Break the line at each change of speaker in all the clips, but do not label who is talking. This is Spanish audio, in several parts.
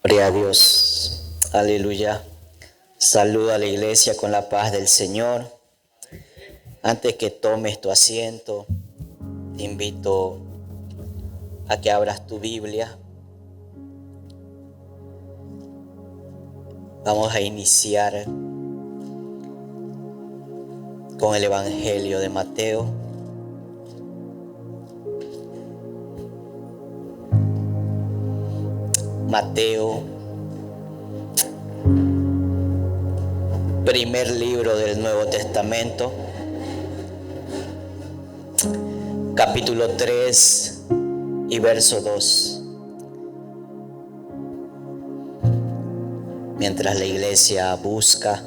Gloria a Dios, aleluya. Saludo a la iglesia con la paz del Señor. Antes que tomes tu asiento, te invito a que abras tu Biblia. Vamos a iniciar con el Evangelio de Mateo. Mateo, primer libro del Nuevo Testamento, capítulo 3 y verso 2. Mientras la iglesia busca,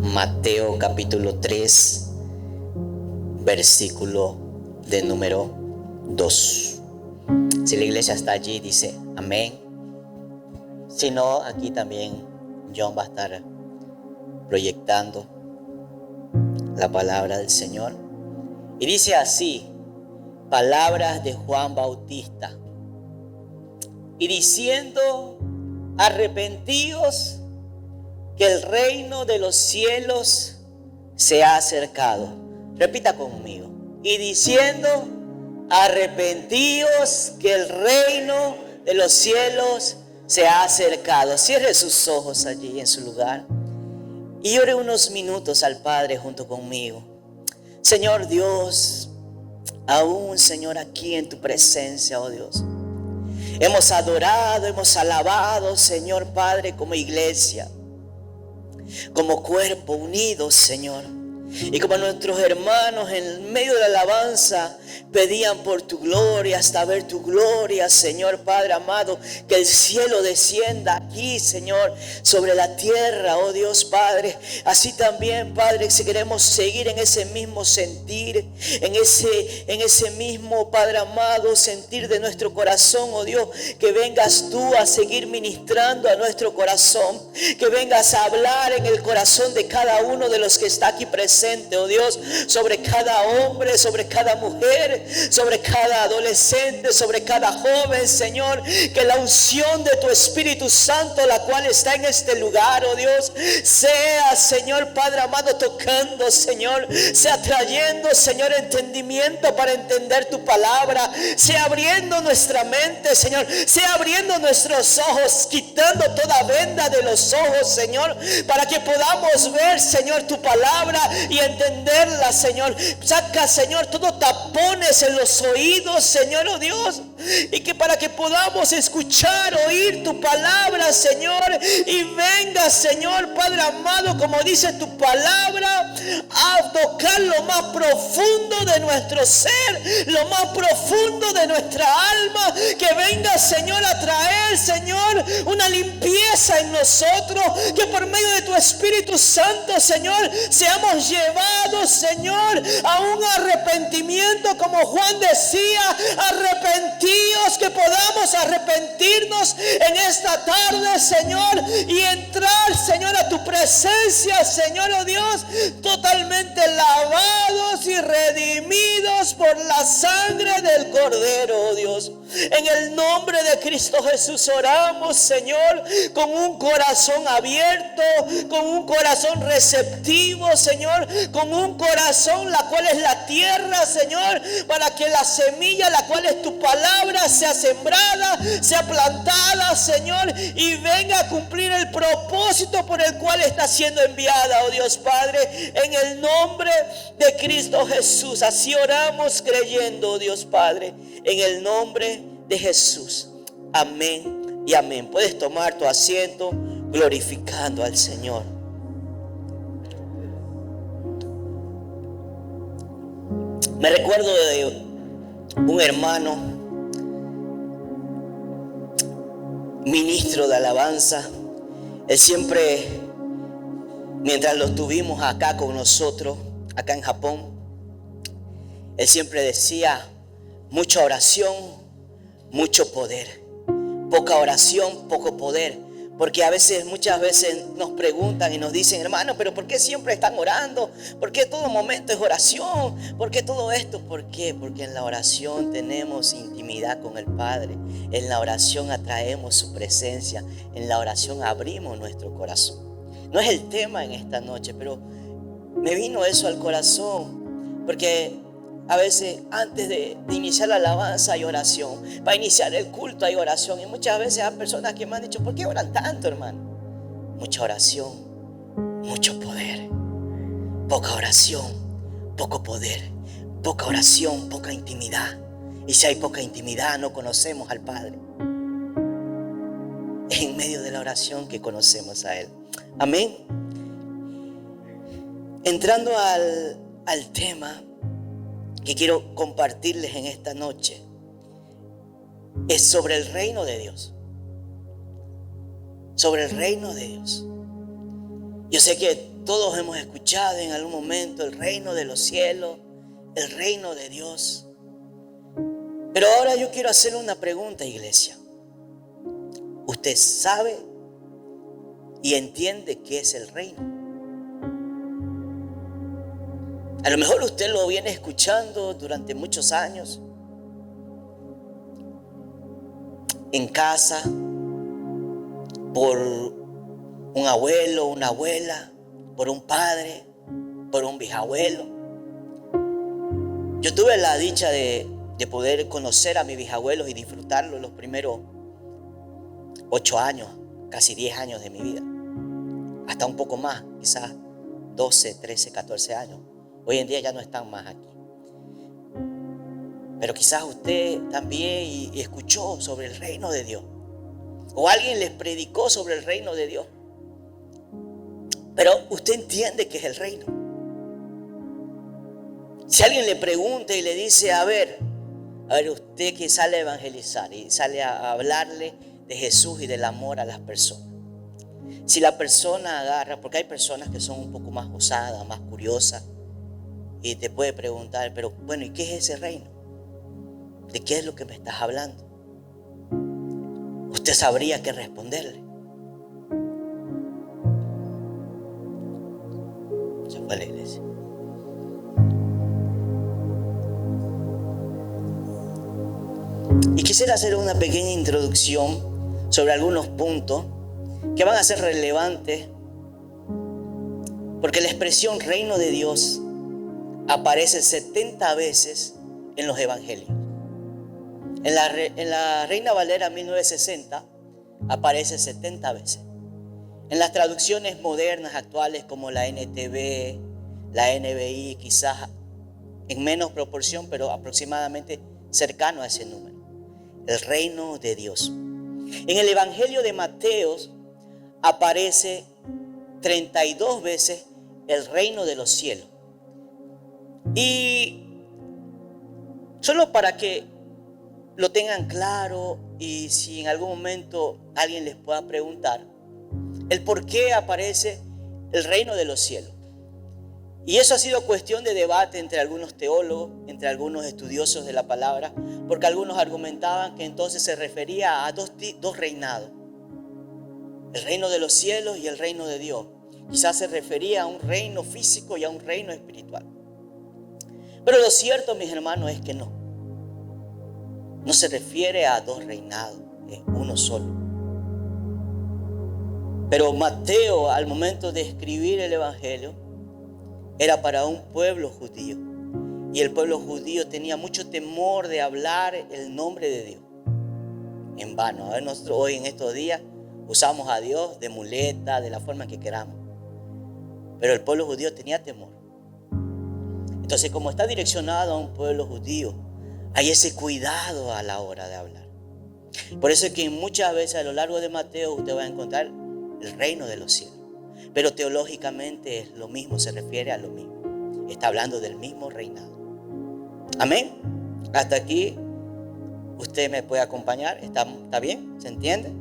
Mateo capítulo 3, versículo de número 2. Si la iglesia está allí, dice amén. Si no, aquí también John va a estar proyectando la palabra del Señor. Y dice así, palabras de Juan Bautista. Y diciendo, arrepentíos, que el reino de los cielos se ha acercado. Repita conmigo. Y diciendo, arrepentíos, que el reino de los cielos se ha acercado. Cierre sus ojos allí en su lugar y ore unos minutos al Padre junto conmigo. Señor Dios, aún Señor aquí en tu presencia, oh Dios, hemos adorado, hemos alabado, Señor Padre, como iglesia, como cuerpo unido, Señor. Y como nuestros hermanos en medio de la alabanza pedían por tu gloria, hasta ver tu gloria, Señor Padre amado, que el cielo descienda aquí, Señor, sobre la tierra, oh Dios Padre. Así también, Padre, si queremos seguir en ese mismo sentir, en ese mismo, Padre amado, sentir de nuestro corazón, oh Dios, que vengas tú a seguir ministrando a nuestro corazón, que vengas a hablar en el corazón de cada uno de los que está aquí presente, oh Dios, sobre cada hombre, sobre cada mujer, sobre cada adolescente, sobre cada joven, Señor, que la unción de tu Espíritu Santo, la cual está en este lugar, oh Dios, sea, Señor Padre amado, tocando, Señor, sea trayendo, Señor, entendimiento para entender tu palabra, sea abriendo nuestra mente, Señor, sea abriendo nuestros ojos, quitando toda venda de los ojos, Señor, para que podamos ver, Señor, tu palabra y entenderla, Señor. Saca, Señor, todos tapones en los oídos, Señor, oh Dios, y que para que podamos escuchar, oír tu palabra, Señor, y venga, Señor Padre amado, como dice tu palabra, a tocar lo más profundo de nuestro ser, lo más profundo de nuestra alma, que venga, Señor, a traer, Señor, una limpieza en nosotros, que por medio de tu Espíritu Santo, Señor, seamos llevados, Señor, a un arrepentimiento, como Juan decía, arrepentíos, que podamos arrepentirnos en esta tarde, Señor, y entrar, Señor, a tu presencia, Señor, oh Dios, totalmente lavados y redimidos por la sangre del Cordero, oh Dios. En el nombre de Cristo Jesús oramos, Señor, con un corazón abierto, con un corazón receptivo, Señor, con un corazón la cual es la tierra, Señor, para que la semilla, la cual es tu palabra, sea sembrada, sea plantada, Señor, y venga a cumplir el propósito por el cual está siendo enviada, oh Dios Padre, en el nombre de Cristo Jesús. Así oramos creyendo, oh Dios Padre, en el nombre de Jesús. Amén y amén. Puedes tomar tu asiento glorificando al Señor. Me recuerdo de un hermano, ministro de alabanza. Él siempre, mientras lo tuvimos acá con nosotros, acá en Japón, él siempre decía: mucha oración, mucho poder. Poca oración, poco poder. Porque muchas veces nos preguntan y nos dicen, hermano, pero ¿por qué siempre están orando? ¿Por qué todo momento es oración? ¿Por qué todo esto? ¿Por qué? Porque en la oración tenemos intimidad con el Padre. En la oración atraemos su presencia. En la oración abrimos nuestro corazón. No es el tema en esta noche, pero me vino eso al corazón. Porque a veces antes de iniciar la alabanza hay oración. Para iniciar el culto hay oración. Y muchas veces hay personas que me han dicho, ¿por qué oran tanto, hermano? Mucha oración, mucho poder. Poca oración, poco poder. Poca oración, poca intimidad. Y si hay poca intimidad, no conocemos al Padre. Es en medio de la oración que conocemos a Él. Amén. Entrando al tema que quiero compartirles en esta noche, es sobre el reino de Dios. Sobre el reino de Dios. Yo sé que todos hemos escuchado en algún momento el reino de los cielos, el reino de Dios. Pero ahora yo quiero hacerle una pregunta, iglesia. ¿Usted sabe y entiende qué es el reino? A lo mejor usted lo viene escuchando durante muchos años. En casa, por un abuelo, una abuela, por un padre, por un bisabuelo. Yo tuve la dicha de poder conocer a mis bisabuelos y disfrutarlo los primeros 8 años, casi 10 años de mi vida. Hasta un poco más, quizás 12, 13, 14 años. Hoy en día ya no están más aquí. Pero quizás usted también y escuchó sobre el reino de Dios. O alguien les predicó sobre el reino de Dios. Pero usted entiende que es el reino. Si alguien le pregunta y le dice, a ver, usted que sale a evangelizar y sale a hablarle de Jesús y del amor a las personas. Si la persona agarra, porque hay personas que son un poco más osadas, más curiosas, y te puede preguntar, pero bueno, ¿y qué es ese reino? ¿De qué es lo que me estás hablando? Usted sabría qué responderle. Se fue a la iglesia. Y quisiera hacer una pequeña introducción sobre algunos puntos que van a ser relevantes, porque la expresión reino de Dios aparece 70 veces en los evangelios. En la Reina Valera 1960 aparece 70 veces. En las traducciones modernas actuales como la NTV, la NBI, quizás en menos proporción, pero aproximadamente cercano a ese número. El reino de Dios. En el Evangelio de Mateo aparece 32 veces el reino de los cielos. Y solo para que lo tengan claro y si en algún momento alguien les pueda preguntar el por qué aparece el reino de los cielos. Y eso ha sido cuestión de debate entre algunos teólogos, entre algunos estudiosos de la palabra, porque algunos argumentaban que entonces se refería a dos reinados, el reino de los cielos y el reino de Dios. Quizás se refería a un reino físico y a un reino espiritual. Pero lo cierto, mis hermanos, es que no se refiere a dos reinados, es uno solo. Pero Mateo, al momento de escribir el Evangelio, era para un pueblo judío. Y el pueblo judío tenía mucho temor de hablar el nombre de Dios en vano. Nosotros hoy en estos días usamos a Dios de muleta, de la forma que queramos. Pero el pueblo judío tenía temor. Entonces, como está direccionado a un pueblo judío, hay ese cuidado a la hora de hablar. Por eso es que muchas veces a lo largo de Mateo usted va a encontrar el reino de los cielos. Pero teológicamente es lo mismo, se refiere a lo mismo. Está hablando del mismo reinado. Amén. Hasta aquí usted me puede acompañar. ¿Está bien? ¿Se entiende?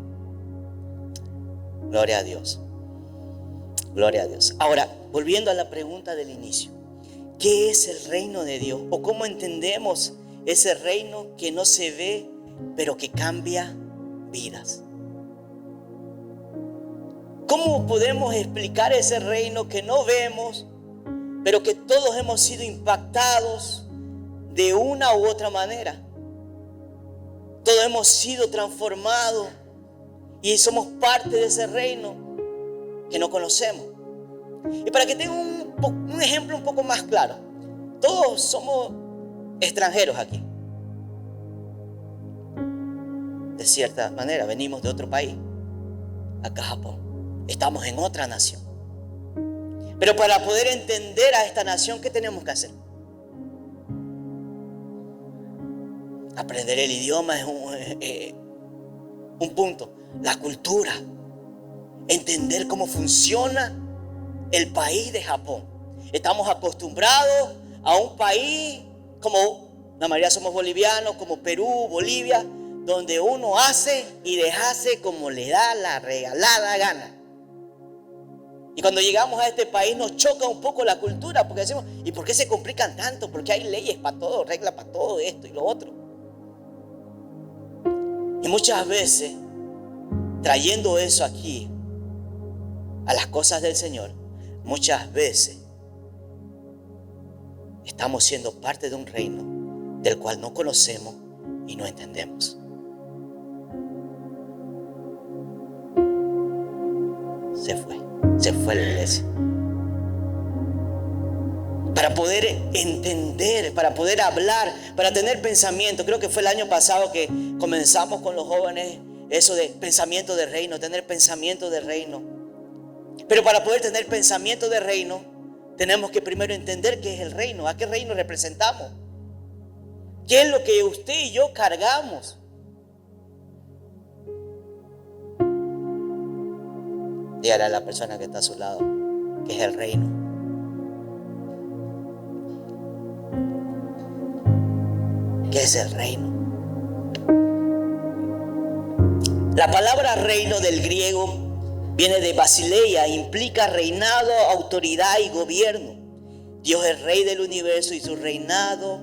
Gloria a Dios. Gloria a Dios. Ahora, volviendo a la pregunta del inicio. ¿Qué es el reino de Dios? ¿O cómo entendemos ese reino que no se ve, pero que cambia vidas? ¿Cómo podemos explicar ese reino que no vemos, pero que todos hemos sido impactados de una u otra manera? Todos hemos sido transformados y somos parte de ese reino que no conocemos. Y para que tenga un ejemplo un poco más claro, todos somos extranjeros aquí. De cierta manera, venimos de otro país, acá Japón. Estamos en otra nación. Pero para poder entender a esta nación, ¿qué tenemos que hacer? Aprender el idioma es un punto. La cultura. Entender cómo funciona el país de Japón. Estamos acostumbrados a un país como la mayoría somos bolivianos, como Perú, Bolivia, donde uno hace y deshace como le da la regalada gana. Y cuando llegamos a este país nos choca un poco la cultura, porque decimos, ¿y por qué se complican tanto? Porque hay leyes para todo, reglas para todo esto y lo otro. Y muchas veces, trayendo eso aquí a las cosas del Señor, muchas veces estamos siendo parte de un reino del cual no conocemos y no entendemos. Se fue la iglesia. Para poder entender, para poder hablar, para tener pensamiento. Creo que fue el año pasado que comenzamos con los jóvenes eso de pensamiento de reino, tener pensamiento de reino. Pero para poder tener pensamiento de reino, tenemos que primero entender qué es el reino, a qué reino representamos, qué es lo que usted y yo cargamos. Dígale a la persona que está a su lado que es el reino. ¿Qué es el reino? La palabra reino del griego viene de basileia, implica reinado, autoridad y gobierno. Dios es rey del universo y su reinado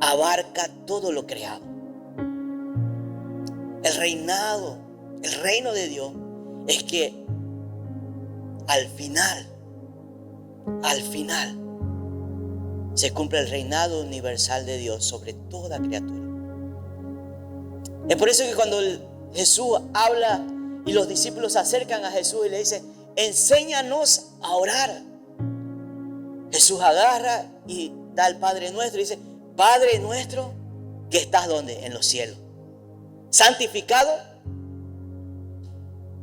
abarca todo lo creado. El reinado, el reino de Dios es que al final se cumple el reinado universal de Dios sobre toda criatura. Es por eso que cuando Jesús habla y los discípulos se acercan a Jesús y le dicen, enséñanos a orar. Jesús agarra y da al Padre Nuestro y dice, Padre nuestro que estás ¿dónde? En los cielos. Santificado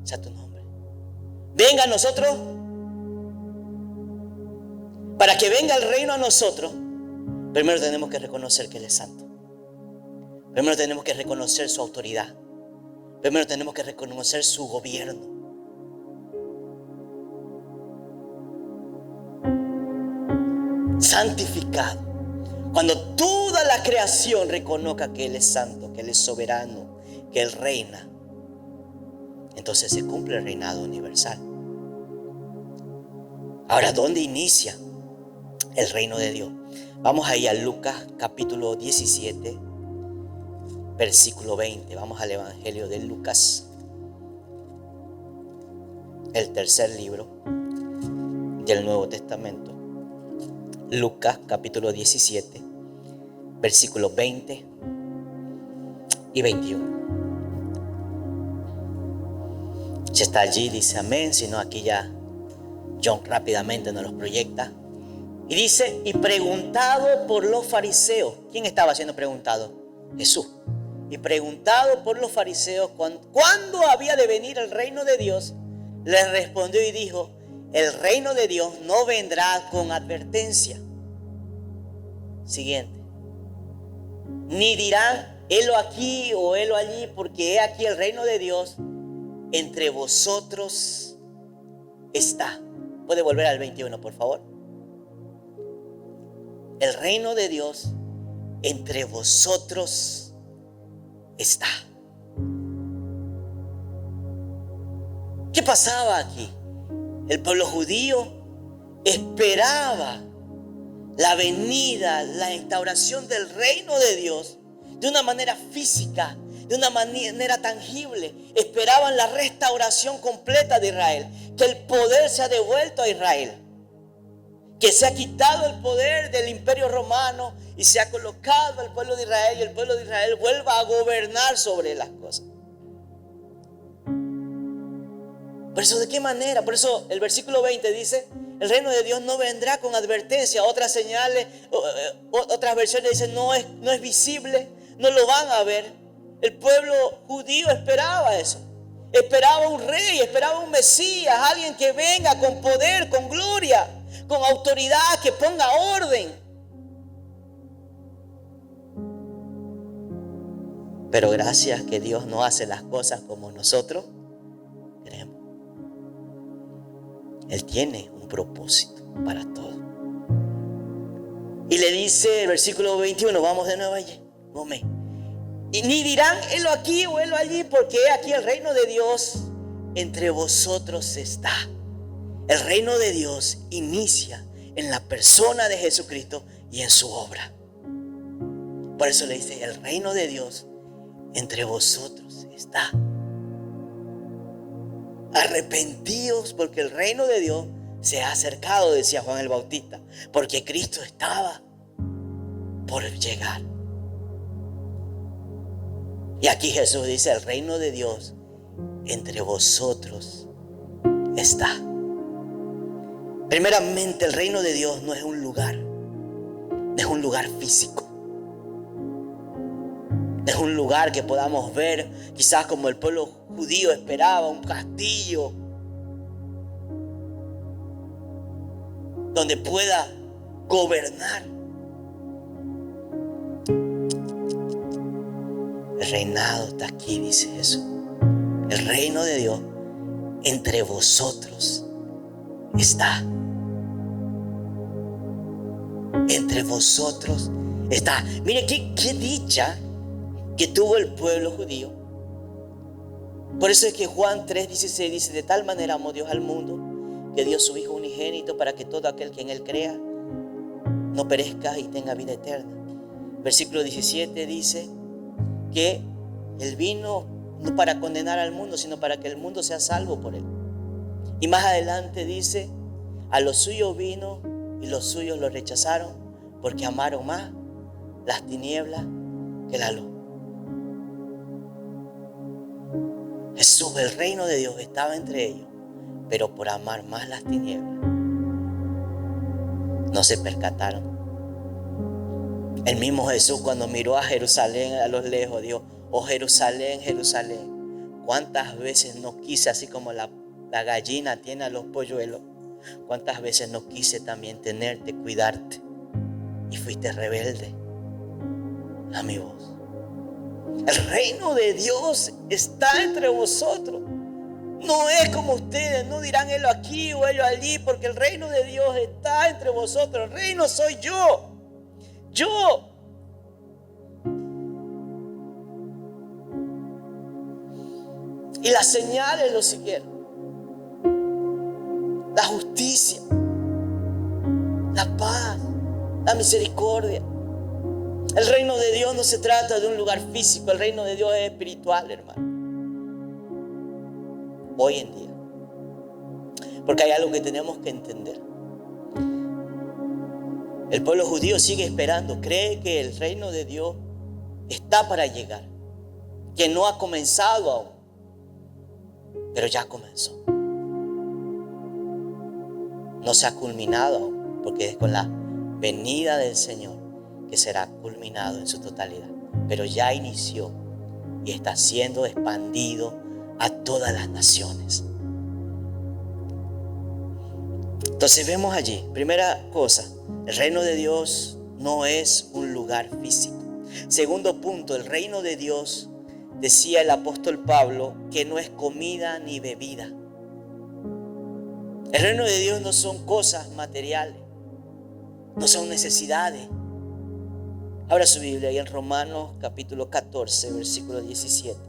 sea tu nombre. Venga a nosotros. Para que venga el reino a nosotros, primero tenemos que reconocer que Él es santo. Primero tenemos que reconocer su autoridad. Primero tenemos que reconocer su gobierno. Santificado. Cuando toda la creación reconozca que Él es santo, que Él es soberano, que Él reina, entonces se cumple el reinado universal. Ahora, ¿dónde inicia el reino de Dios? Vamos ahí a Lucas capítulo 17, versículo 20. Vamos al Evangelio de Lucas, el tercer libro del Nuevo Testamento. Lucas capítulo 17, versículos 20 y 21. Si está allí, dice amén. Si no, aquí ya John rápidamente nos los proyecta. Y dice, y preguntado por los fariseos. ¿Quién estaba siendo preguntado? Jesús. Y preguntado por los fariseos cuándo había de venir el reino de Dios, les respondió y dijo, el reino de Dios no vendrá con advertencia. Siguiente. Ni dirán, helo aquí o helo allí, porque he aquí el reino de Dios entre vosotros está. ¿Puede volver al 21, por favor? El reino de Dios entre vosotros está. ¿Qué pasaba aquí? El pueblo judío esperaba la venida, la instauración del reino de Dios de una manera física, de una manera tangible. Esperaban la restauración completa de Israel, que el poder se ha devuelto a Israel, que se ha quitado el poder del imperio romano y se ha colocado al pueblo de Israel, y el pueblo de Israel vuelva a gobernar sobre las cosas. Por eso, ¿de qué manera? Por eso el versículo 20 dice: el reino de Dios no vendrá con advertencia. Otras señales, otras versiones dicen no es visible, no lo van a ver. El pueblo judío esperaba eso. Esperaba un rey, esperaba un Mesías, alguien que venga con poder, con gloria, con autoridad, que ponga orden. Pero gracias que Dios no hace las cosas como nosotros queremos. Él tiene un propósito para todo. Y le dice el versículo 21, vamos de nuevo allí. Y ni dirán helo aquí o helo allí, porque aquí el reino de Dios entre vosotros está. El reino de Dios inicia en la persona de Jesucristo y en su obra. Por eso le dice: el reino de Dios entre vosotros está. Arrepentíos, porque el reino de Dios se ha acercado, decía Juan el Bautista, porque Cristo estaba por llegar. Y aquí Jesús dice: el reino de Dios entre vosotros está. Primeramente, el reino de Dios no es un lugar, no es un lugar físico. No es un lugar que podamos ver, quizás como el pueblo judío esperaba, un castillo donde pueda gobernar. El reinado está aquí, dice Jesús. El reino de Dios entre vosotros está. Entre vosotros está. Mire qué dicha que tuvo el pueblo judío. Por eso es que Juan 3:16 dice: de tal manera amó Dios al mundo, que dio su Hijo unigénito, para que todo aquel que en él crea no perezca y tenga vida eterna. Versículo 17 dice que Él vino no para condenar al mundo, sino para que el mundo sea salvo por Él. Y más adelante dice: a los suyos vino y los suyos lo rechazaron, porque amaron más las tinieblas que la luz. Jesús, el reino de Dios estaba entre ellos, pero por amar más las tinieblas no se percataron. El mismo Jesús, cuando miró a Jerusalén a lo lejos, dijo: oh Jerusalén, Jerusalén, cuántas veces no quise, así como la gallina tiene a los polluelos, cuántas veces no quise también tenerte, cuidarte, y fuiste rebelde a mi voz. El reino de Dios está entre vosotros. No es como ustedes, no dirán helo aquí o helo allí, porque el reino de Dios está entre vosotros. El reino soy yo. Yo. Y las señales lo siguieron. La justicia, la paz, la misericordia. El reino de Dios no se trata de un lugar físico. El reino de Dios es espiritual, hermano. Hoy en día. Porque hay algo que tenemos que entender. El pueblo judío sigue esperando. Cree que el reino de Dios está para llegar. Que no ha comenzado aún. Pero ya comenzó. No se ha culminado aún. Porque es con la venida del Señor que será culminado en su totalidad. Pero ya inició y está siendo expandido a todas las naciones. Entonces vemos allí, primera cosa, el reino de Dios no es un lugar físico. Segundo punto, el reino de Dios, decía el apóstol Pablo, que no es comida ni bebida. El reino de Dios no son cosas materiales, no son necesidades. Abra su Biblia ahí en Romanos capítulo 14, versículo 17.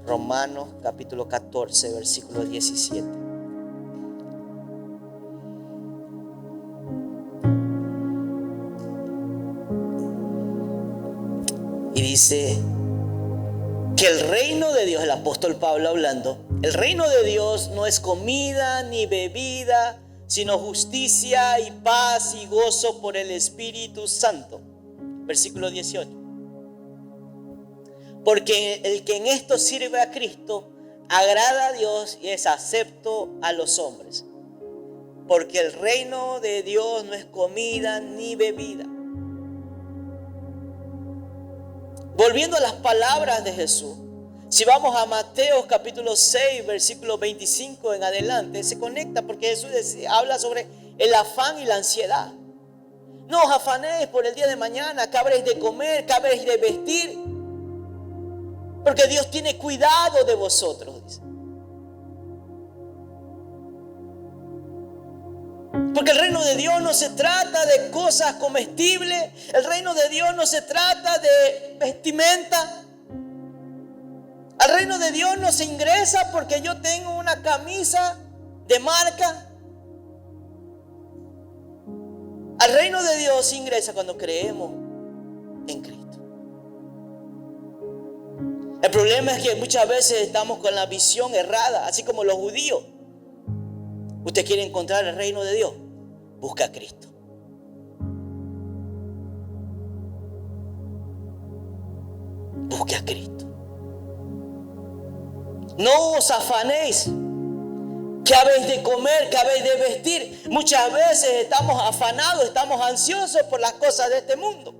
Romanos capítulo 14, versículo 17. Y dice: que el reino de Dios, el apóstol Pablo hablando, el reino de Dios no es comida ni bebida, sino justicia y paz y gozo por el Espíritu Santo. Versículo 18. Porque el que en esto sirve a Cristo agrada a Dios y es acepto a los hombres. Porque el reino de Dios no es comida ni bebida. Volviendo a las palabras de Jesús, si vamos a Mateo capítulo 6, versículo 25 en adelante, se conecta porque Jesús habla sobre el afán y la ansiedad. No os afanéis por el día de mañana, qué habréis de comer, qué habréis de vestir, porque Dios tiene cuidado de vosotros, dice. Porque el reino de Dios no se trata de cosas comestibles. El reino de Dios no se trata de vestimenta. Al reino de Dios no se ingresa porque yo tengo una camisa de marca. Al reino de Dios se ingresa cuando creemos en Cristo. El problema es que muchas veces estamos con la visión errada, así como los judíos. Usted quiere encontrar el reino de Dios, busca a Cristo. Busque a Cristo. No os afanéis, qué habéis de comer, qué habéis de vestir. Muchas veces estamos afanados, estamos ansiosos por las cosas de este mundo.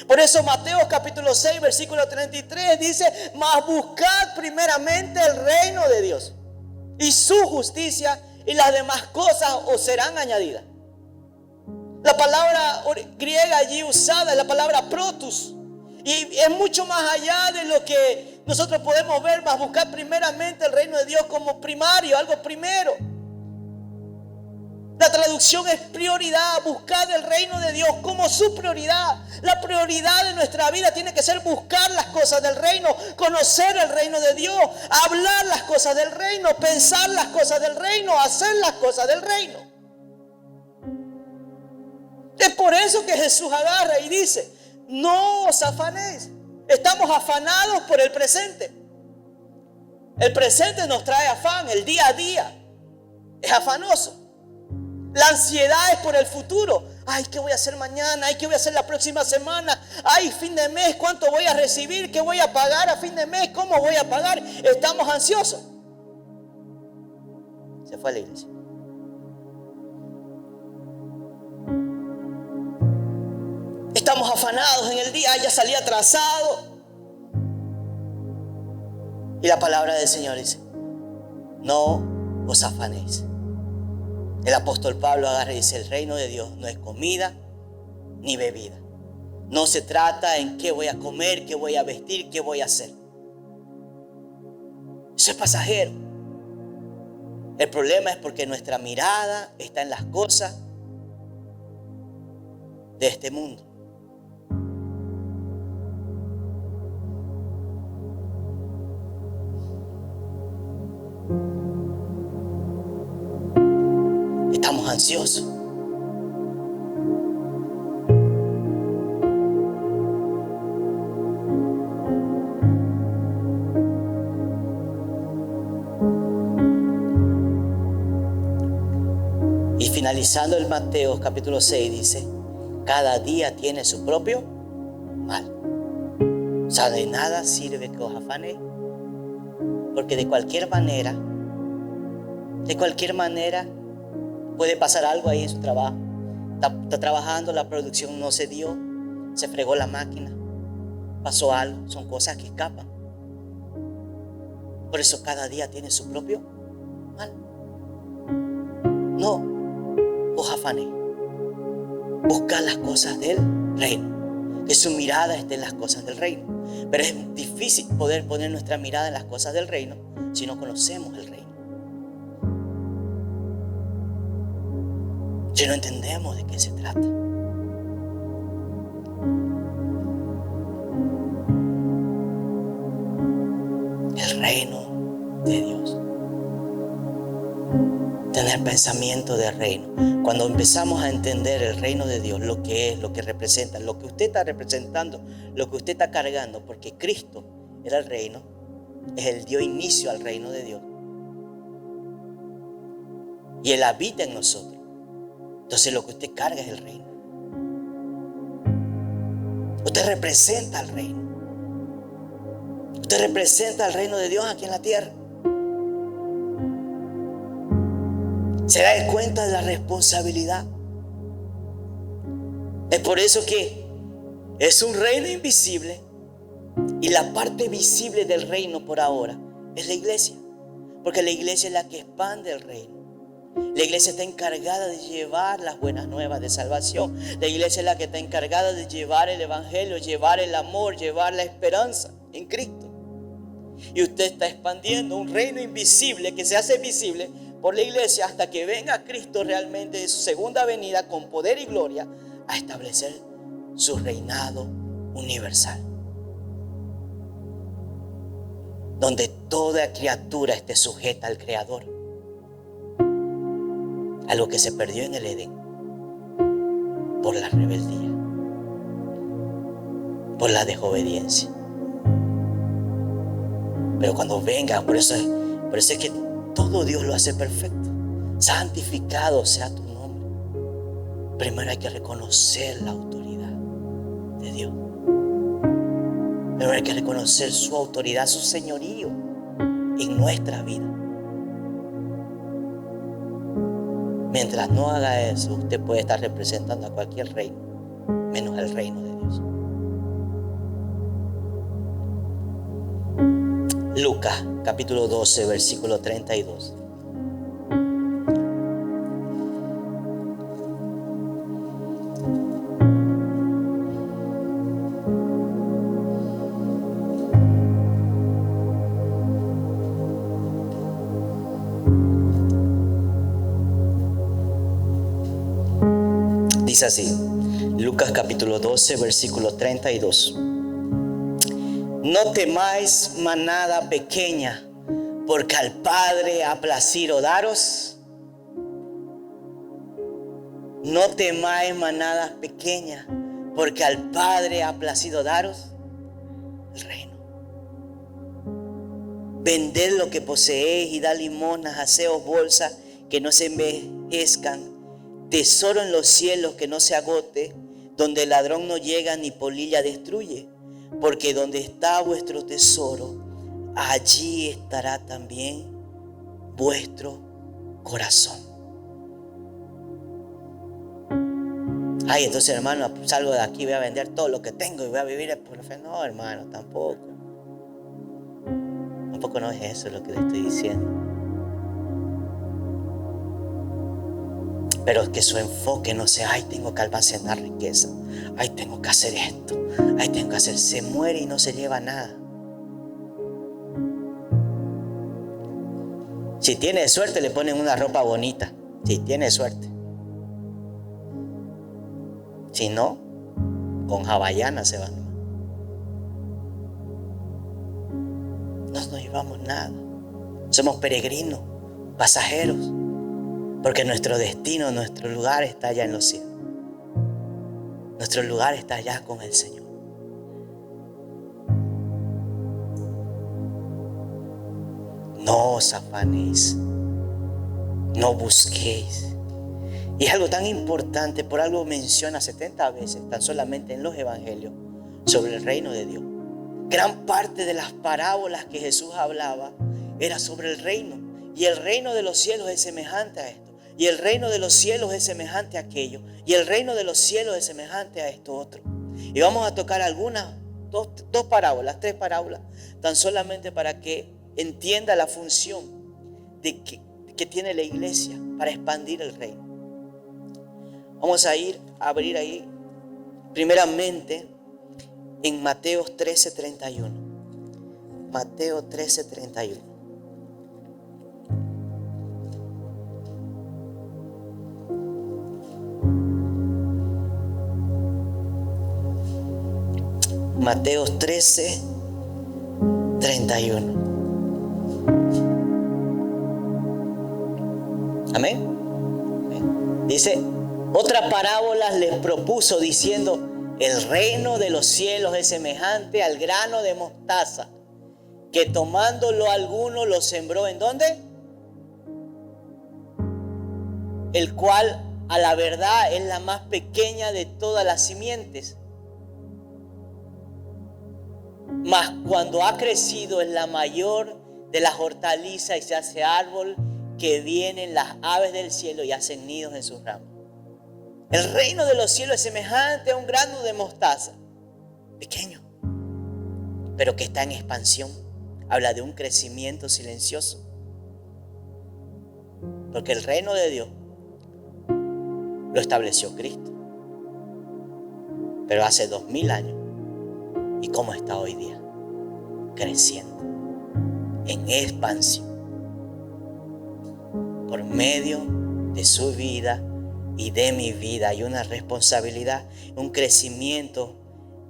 Por eso Mateo capítulo 6 versículo 33 dice: mas buscad primeramente el reino de Dios y su justicia, y las demás cosas os serán añadidas. La palabra griega allí usada es la palabra protus, y es mucho más allá de lo que nosotros podemos ver. Mas buscar primeramente el reino de Dios como primario, algo primero. La traducción es prioridad. Buscar el reino de Dios como su prioridad. La prioridad de nuestra vida tiene que ser buscar las cosas del reino, conocer el reino de Dios, hablar las cosas del reino, pensar las cosas del reino, hacer las cosas del reino. Es por eso que Jesús agarra y dice: no os afanéis. Estamos afanados por el presente. El presente nos trae afán, el día a día es afanoso. La ansiedad es por el futuro. Ay, ¿qué voy a hacer mañana? Ay, ¿qué voy a hacer la próxima semana? Ay, fin de mes, ¿cuánto voy a recibir? ¿Qué voy a pagar a fin de mes? ¿Cómo voy a pagar? Estamos ansiosos. Se fue a la iglesia. Estamos afanados en el día. Ay, ya salí atrasado. Y la palabra del Señor dice: no os afanéis. El apóstol Pablo agarra y dice: el reino de Dios no es comida ni bebida. No se trata en qué voy a comer, qué voy a vestir, qué voy a hacer. Eso es pasajero. El problema es porque nuestra mirada está en las cosas de este mundo. Estamos ansiosos. Y finalizando el Mateo capítulo 6 dice: cada día tiene su propio mal. O sea, de nada sirve que os afanéis, porque de cualquier manera puede pasar algo ahí en su trabajo. Está trabajando, la producción no se dio, se fregó la máquina, pasó algo. Son cosas que escapan. Por eso cada día tiene su propio mal. No os afanéis. Buscad las cosas del reino, que su mirada esté en las cosas del reino. Pero es difícil poder poner nuestra mirada en las cosas del reino si no conocemos el reino. Si no entendemos de qué se trata. El reino de Dios. Tener pensamiento de reino. Cuando empezamos a entender el reino de Dios, lo que es, lo que representa, lo que usted está representando, lo que usted está cargando, porque Cristo era el reino. Él dio inicio al reino de Dios. Y Él habita en nosotros. Entonces lo que usted carga es el reino. Usted representa al reino. Usted representa al reino de Dios aquí en la tierra. Se da cuenta de la responsabilidad. Es por eso que es un reino invisible. Y la parte visible del reino por ahora es la iglesia. Porque la iglesia es la que expande el reino. La iglesia está encargada de llevar las buenas nuevas de salvación. La iglesia es la que está encargada de llevar el evangelio, llevar el amor, llevar la esperanza en Cristo. Y usted está expandiendo un reino invisible que se hace visible por la iglesia hasta que venga Cristo realmente de su segunda venida con poder y gloria a establecer su reinado universal. Donde toda criatura esté sujeta al Creador. Algo que se perdió en el Edén por la rebeldía, por la desobediencia. Pero cuando venga, por eso es que todo Dios lo hace perfecto. Santificado sea tu nombre. Primero hay que reconocer la autoridad de Dios. Primero hay que reconocer su autoridad, su señorío en nuestra vida. Mientras no haga eso, usted puede estar representando a cualquier reino, menos el reino de Dios. Lucas capítulo 12, versículo 32. Dice así, Lucas capítulo 12, versículo 32. No temáis, manada pequeña, porque al Padre ha placido daros. No temáis, manada pequeña, porque al Padre ha placido daros el reino. Vended lo que poseéis y dad limosnas, haceos bolsas que no se envejezcan, tesoro en los cielos que no se agote, donde el ladrón no llega ni polilla destruye. Porque donde está vuestro tesoro, allí estará también vuestro corazón. Ay, entonces hermano, salgo de aquí, voy a vender todo lo que tengo y voy a vivir por fe. No, hermano, tampoco. Tampoco no es eso lo que le estoy diciendo. Pero que su enfoque no sea, ay, tengo que almacenar riqueza. Ay, tengo que hacer esto. Ay, tengo que hacer. Se muere y no se lleva nada. Si tiene suerte, le ponen una ropa bonita. Si tiene suerte. Si no, con hawaiana se van. No nos llevamos nada. Somos peregrinos, pasajeros. Porque nuestro destino, nuestro lugar está allá en los cielos. Nuestro lugar está allá con el Señor. No os afanéis, no busquéis. Y es algo tan importante, por algo menciona 70 veces, tan solamente en los evangelios, sobre el reino de Dios. Gran parte de las parábolas que Jesús hablaba era sobre el reino. Y el reino de los cielos es semejante a esto. Y el reino de los cielos es semejante a aquello. Y el reino de los cielos es semejante a esto otro. Y vamos a tocar algunas, dos parábolas, 3 parábolas, tan solamente para que entienda la función que tiene la iglesia para expandir el reino. Vamos a abrir ahí, primeramente, en Mateo 13:31. Mateo 13:31. Mateo 13:31. Amén. Dice, otra parábola les propuso diciendo, el reino de los cielos es semejante al grano de mostaza, que tomándolo alguno lo sembró ¿en dónde? El cual a la verdad es la más pequeña de todas las simientes. Mas cuando ha crecido es la mayor de las hortalizas y se hace árbol que vienen las aves del cielo y hacen nidos en sus ramas. El reino de los cielos es semejante a un grano de mostaza, pequeño, pero que está en expansión. Habla de un crecimiento silencioso. Porque el reino de Dios lo estableció Cristo. Pero hace 2000 años. ¿Y cómo está hoy día? Creciendo. En expansión. Por medio de su vida y de mi vida hay una responsabilidad, un crecimiento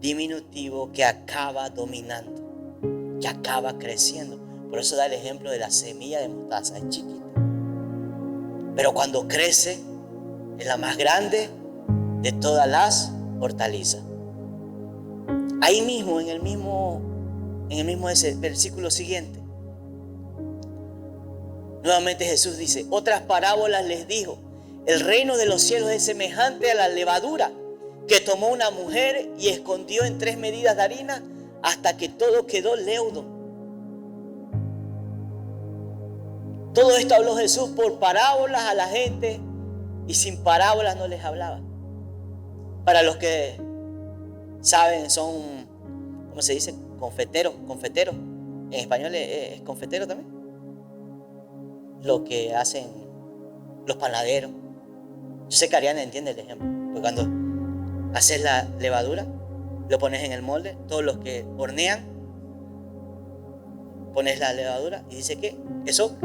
diminutivo que acaba dominando, que acaba creciendo. Por eso da el ejemplo de la semilla de mostaza, es chiquita. Pero cuando crece, es la más grande de todas las hortalizas. Ahí mismo, en el mismo ese versículo siguiente, nuevamente Jesús dice, otras parábolas les dijo, el reino de los cielos es semejante a la levadura que tomó una mujer y escondió en 3 medidas de harina hasta que todo quedó leudo. Todo esto habló Jesús por parábolas a la gente y sin parábolas no les hablaba. Para los que saben, son, ¿cómo se dice? Confeteros. En español es confetero también. Lo que hacen los panaderos. Yo sé que Ariana entiende el ejemplo. Porque cuando haces la levadura, lo pones en el molde. Todos los que hornean, pones la levadura y dice que eso.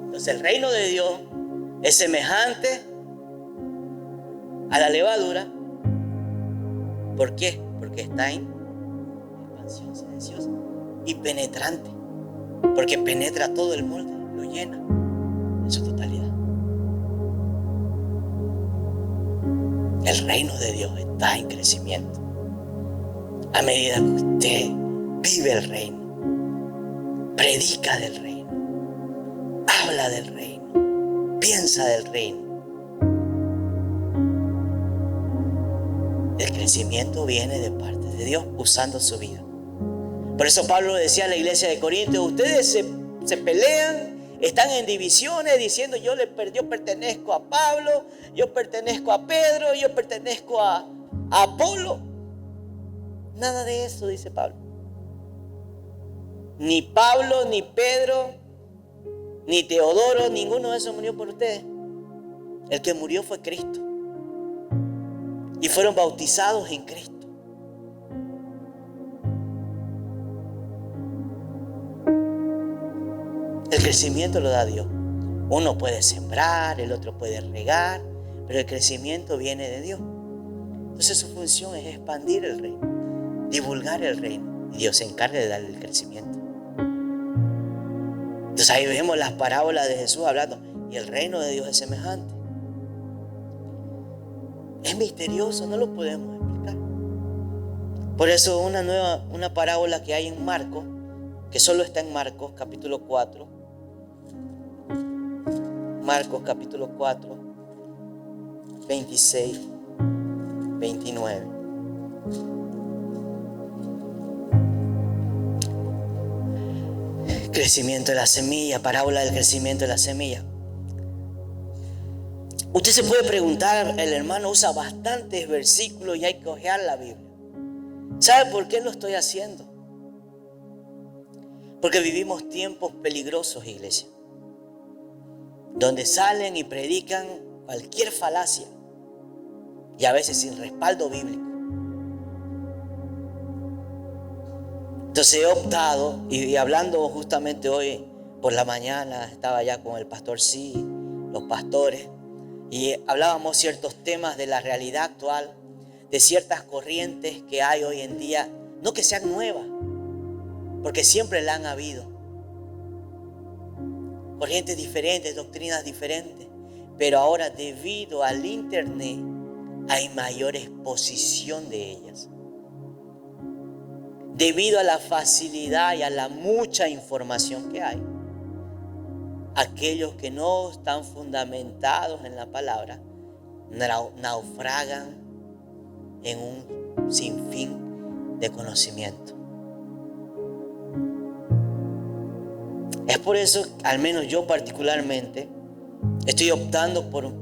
Entonces el reino de Dios es semejante a la levadura. ¿Por qué? Porque está en expansión silenciosa y penetrante. Porque penetra todo el molde, lo llena en su totalidad. El reino de Dios está en crecimiento. A medida que usted vive el reino, predica del reino, habla del reino, piensa del reino, el crecimiento viene de parte de Dios usando su vida. Por eso Pablo decía a la iglesia de Corintios, ustedes se pelean, están en divisiones diciendo yo pertenezco a Pablo, yo pertenezco a Pedro, yo pertenezco a Apolo. Nada de eso, dice Pablo. Ni Pablo, ni Pedro, ni Teodoro, ninguno de esos murió por ustedes. El que murió fue Cristo. Y fueron bautizados en Cristo. El crecimiento lo da Dios. Uno puede sembrar, el otro puede regar, pero el crecimiento viene de Dios. Entonces su función es expandir el reino, divulgar el reino. Y Dios se encarga de darle el crecimiento. Entonces ahí vemos las parábolas de Jesús hablando. Y el reino de Dios es semejante. Es misterioso, no lo podemos explicar. Por eso una parábola que hay en Marcos, que solo está en Marcos capítulo 4. Marcos capítulo 4, 26, 29. Crecimiento de la semilla, parábola del crecimiento de la semilla. Usted se puede preguntar, el hermano usa bastantes versículos y hay que hojear la Biblia. ¿Sabe por qué lo estoy haciendo? Porque vivimos tiempos peligrosos, iglesia, donde salen y predican cualquier falacia y a veces sin respaldo bíblico. Entonces he optado, y hablando justamente hoy por la mañana, estaba ya con el pastor Sí, los pastores, y hablábamos ciertos temas de la realidad actual, de ciertas corrientes que hay hoy en día, no que sean nuevas, porque siempre la han habido. Corrientes diferentes, doctrinas diferentes, pero ahora debido al internet hay mayor exposición de ellas. debido a la facilidad y a la mucha información que hay. Aquellos que no están fundamentados en la palabra naufragan en un sinfín de conocimiento. Es por eso, al menos yo particularmente, estoy optando por,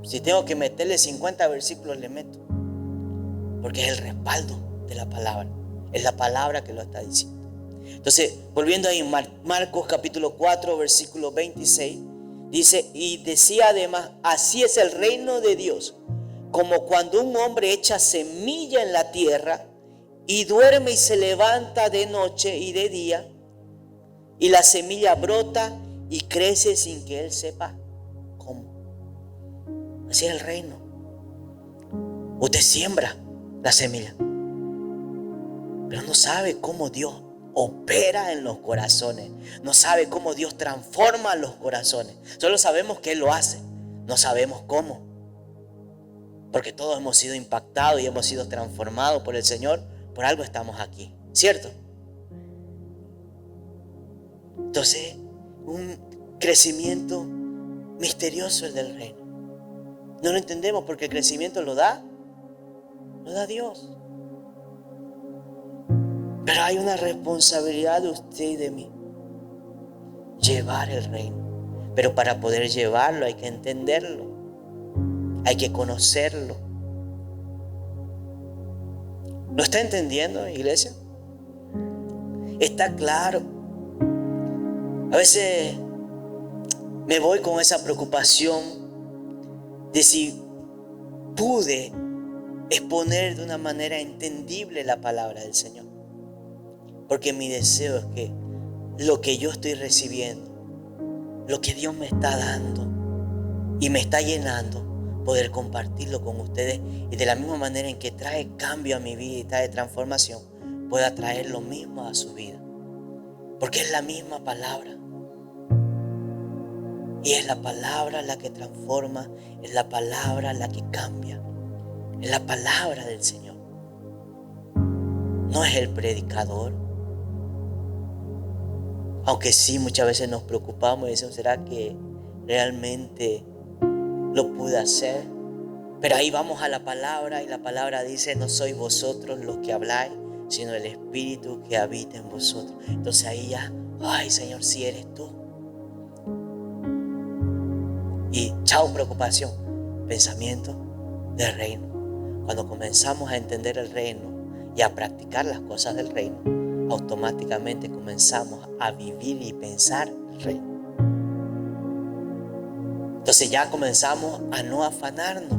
si tengo que meterle 50 versículos, le meto. Porque es el respaldo de la palabra. Es la palabra que lo está diciendo. Entonces, volviendo ahí, Marcos capítulo 4, versículo 26, dice, y decía además, así es el reino de Dios, como cuando un hombre echa semilla en la tierra y duerme y se levanta de noche y de día, y la semilla brota y crece sin que él sepa cómo. Así es el reino. Usted siembra la semilla, pero no sabe cómo Dios opera en los corazones. No sabe cómo Dios transforma los corazones. Solo sabemos que Él lo hace. No sabemos cómo. Porque todos hemos sido impactados y hemos sido transformados por el Señor. Por algo estamos aquí, ¿cierto? Entonces, un crecimiento misterioso el del reino. No lo entendemos porque el crecimiento lo da Dios. Pero hay una responsabilidad de usted y de mí. Llevar el reino. Pero para poder llevarlo hay que entenderlo. Hay que conocerlo. ¿Lo está entendiendo, iglesia? Está claro. A veces me voy con esa preocupación de si pude exponer de una manera entendible la palabra del Señor. Porque mi deseo es que lo que yo estoy recibiendo, lo que Dios me está dando y me está llenando, poder compartirlo con ustedes y de la misma manera en que trae cambio a mi vida y trae transformación, pueda traer lo mismo a su vida. Porque es la misma palabra. Y es la palabra la que transforma, es la palabra la que cambia, es la palabra del Señor. No es el predicador. Aunque sí, muchas veces nos preocupamos y decimos, ¿será que realmente lo pude hacer? Pero ahí vamos a la palabra y la palabra dice, no sois vosotros los que habláis, sino el Espíritu que habita en vosotros. Entonces ahí ya, ay Señor, si eres tú. Y chao preocupación, pensamiento del reino. Cuando comenzamos a entender el reino y a practicar las cosas del reino, automáticamente comenzamos a vivir y pensar el reino. Entonces ya comenzamos a no afanarnos.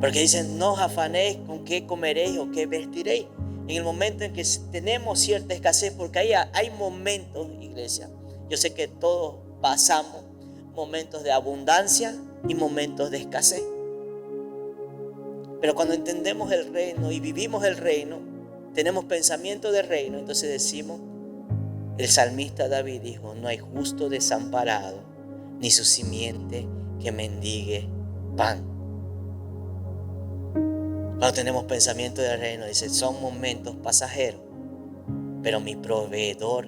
Porque dicen, no os afanéis con qué comeréis o qué vestiréis. En el momento en que tenemos cierta escasez, porque hay momentos, iglesia, yo sé que todos pasamos momentos de abundancia y momentos de escasez. Pero cuando entendemos el reino y vivimos el reino, tenemos pensamiento de reino, entonces decimos, el salmista David dijo, no hay justo desamparado, ni su simiente que mendigue pan. Cuando tenemos pensamiento de reino, dice, son momentos pasajeros, pero mi proveedor,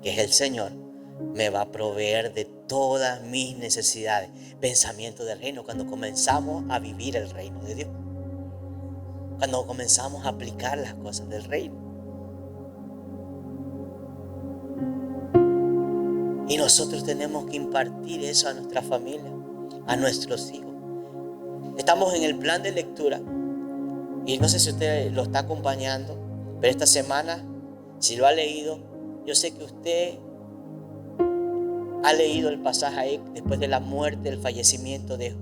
que es el Señor, me va a proveer de todas mis necesidades. Pensamiento del reino, cuando comenzamos a vivir el reino de Dios. Cuando comenzamos a aplicar las cosas del reino. Y nosotros tenemos que impartir eso a nuestra familia, a nuestros hijos. Estamos en el plan de lectura y no sé si usted lo está acompañando, pero esta semana, si lo ha leído, yo sé que usted ha leído el pasaje ahí después de la muerte, el fallecimiento de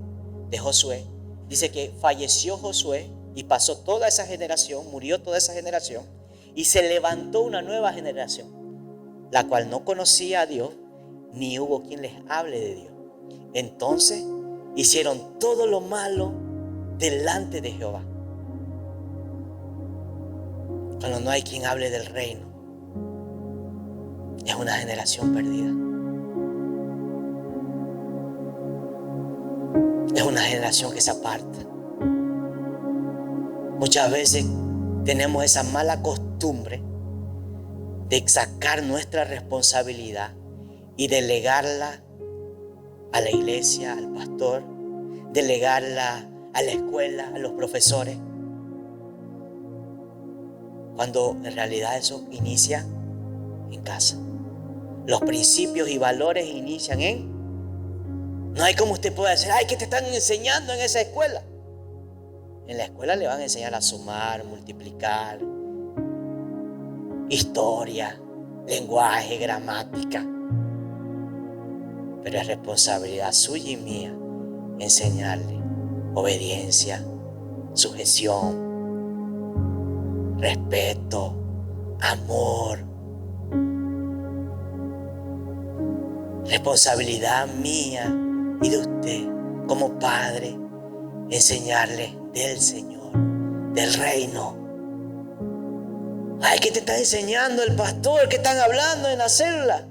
Josué. Dice que falleció Josué y pasó toda esa generación, murió toda esa generación y se levantó una nueva generación, la cual no conocía a Dios ni hubo quien les hable de Dios. Entonces hicieron todo lo malo delante de Jehová. Cuando no hay quien hable del reino, es una generación perdida. Es una generación que se aparta. Muchas veces tenemos esa mala costumbre costumbre de sacar nuestra responsabilidad y delegarla a la iglesia, al pastor, delegarla a la escuela, a los profesores, cuando en realidad eso inicia en casa. Los principios y valores inician no hay como usted pueda decir, ay, ¿qué te están enseñando en esa escuela? En la escuela le van a enseñar a sumar, multiplicar, historia, lenguaje, gramática. Pero es responsabilidad suya y mía enseñarle obediencia, sujeción, respeto, amor. Responsabilidad mía y de usted como padre, enseñarle del Señor, del reino. Ay, ¿qué te está enseñando el pastor? ¿Qué están hablando en la célula?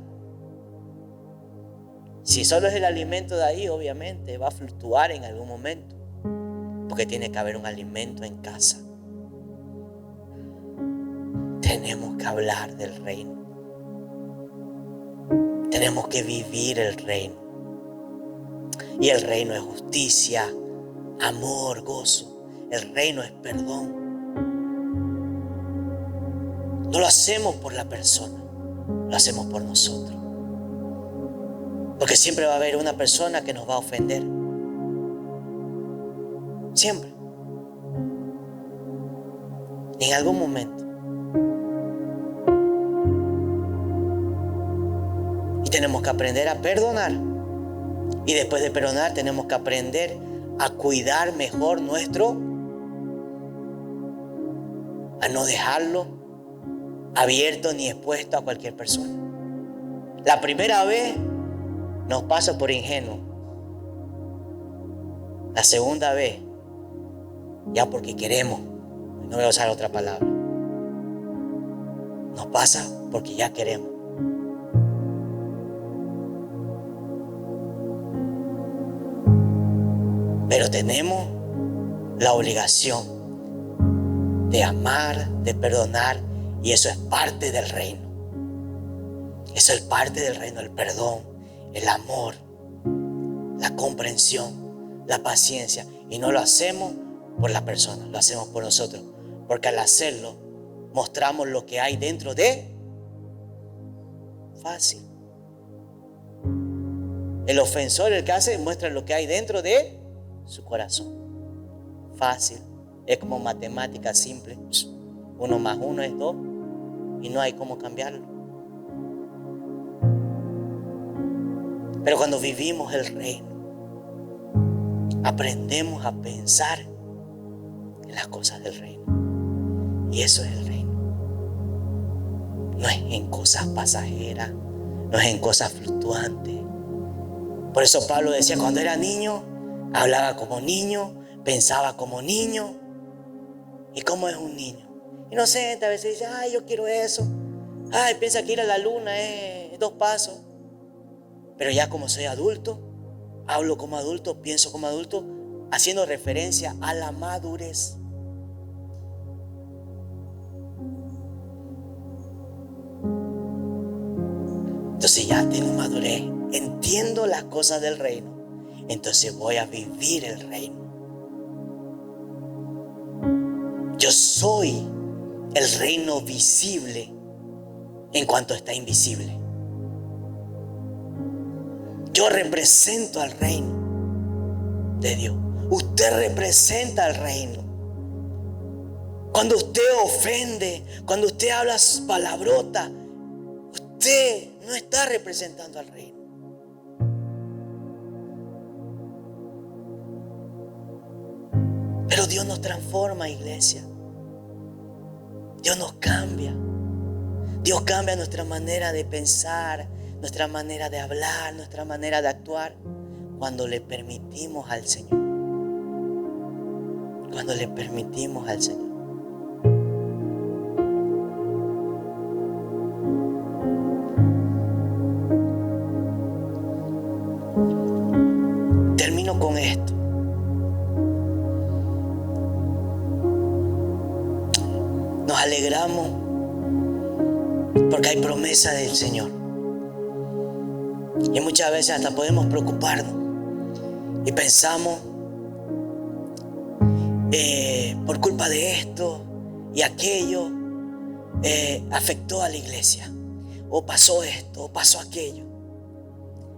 Si solo es el alimento de ahí, obviamente va a fluctuar en algún momento, porque tiene que haber un alimento en casa. Tenemos que hablar del reino. Tenemos que vivir el reino. Y el reino es justicia, amor, gozo. El reino es perdón. No lo hacemos por la persona, lo hacemos por nosotros. Porque siempre va a haber una persona que nos va a ofender. Siempre. En algún momento. Y tenemos que aprender a perdonar. Y después de perdonar tenemos que aprender a cuidar mejor a no dejarlo abierto ni expuesto a cualquier persona. La primera vez nos pasa por ingenuo. La segunda vez, ya porque queremos, no voy a usar otra palabra, nos pasa porque ya queremos. Pero tenemos la obligación de amar, de perdonar, y eso es parte del reino. Eso es parte del reino, el perdón, el amor, la comprensión, la paciencia. Y no lo hacemos por la persona, lo hacemos por nosotros. Porque al hacerlo, mostramos lo que hay dentro de fácil. El ofensor, el que hace, muestra lo que hay dentro de su corazón. Fácil. Es como matemática simple. 1 más 1 es 2 y no hay cómo cambiarlo. Pero cuando vivimos el reino, aprendemos a pensar en las cosas del reino. Y eso es el reino. No es en cosas pasajeras, no es en cosas fluctuantes. Por eso Pablo decía, cuando era niño, hablaba como niño, pensaba como niño. ¿Y cómo es un niño? Inocente, a veces dice, ay, yo quiero eso. Ay, piensa que ir a la luna es 2 pasos. Pero ya como soy adulto, hablo como adulto, pienso como adulto, haciendo referencia a la madurez. Entonces ya tengo madurez, entiendo las cosas del reino, entonces voy a vivir el reino. Yo soy el reino visible en cuanto está invisible. Yo represento al reino de Dios. Usted representa al reino. Cuando usted ofende, cuando usted habla palabrotas, usted no está representando al reino. Pero Dios nos transforma, iglesia. Dios nos cambia. Dios cambia nuestra manera de pensar, nuestra manera de hablar, nuestra manera de actuar, cuando le permitimos al Señor. Cuando le permitimos al Señor. Termino con esto. Nos alegramos Porque hay promesa del Señor. Y muchas veces hasta podemos preocuparnos y pensamos, por culpa de esto y aquello, afectó a la iglesia, o pasó esto, o pasó aquello.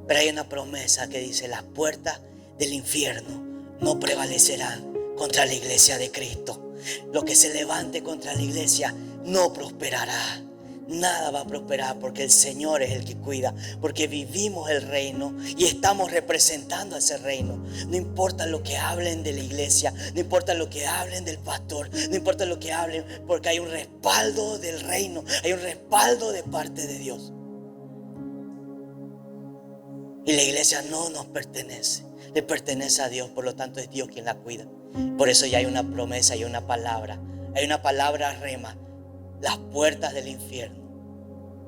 Pero hay una promesa que dice: las puertas del infierno no prevalecerán contra la iglesia de Cristo. Lo que se levante contra la iglesia no prosperará. Nada va a prosperar, porque el Señor es el que cuida, porque vivimos el reino y estamos representando a ese reino. No importa lo que hablen de la iglesia, no importa lo que hablen del pastor, no importa lo que hablen, porque hay un respaldo del reino, hay un respaldo de parte de Dios. Y la iglesia no nos pertenece, le pertenece a Dios, por lo tanto es Dios quien la cuida. Por eso ya hay una promesa y una palabra, hay una palabra rema: las puertas del infierno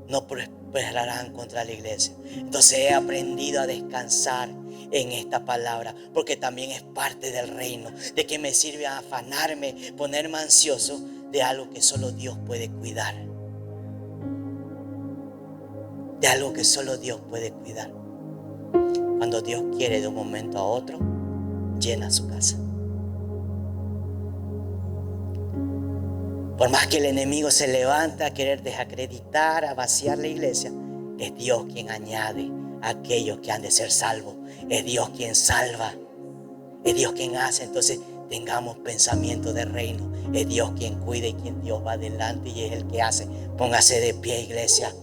no prosperarán contra la iglesia. Entonces he aprendido a descansar en esta palabra, porque también es parte del reino. ¿De qué me sirve afanarme, ponerme ansioso de algo que solo Dios puede cuidar? De algo que solo Dios puede cuidar. Cuando Dios quiere, de un momento a otro, llena su casa. Por más que el enemigo se levanta a querer desacreditar, a vaciar la iglesia, es Dios quien añade a aquellos que han de ser salvos. Es Dios quien salva. Es Dios quien hace. Entonces tengamos pensamiento de reino. Es Dios quien cuida y quien Dios va adelante y es el que hace. Póngase de pie, iglesia.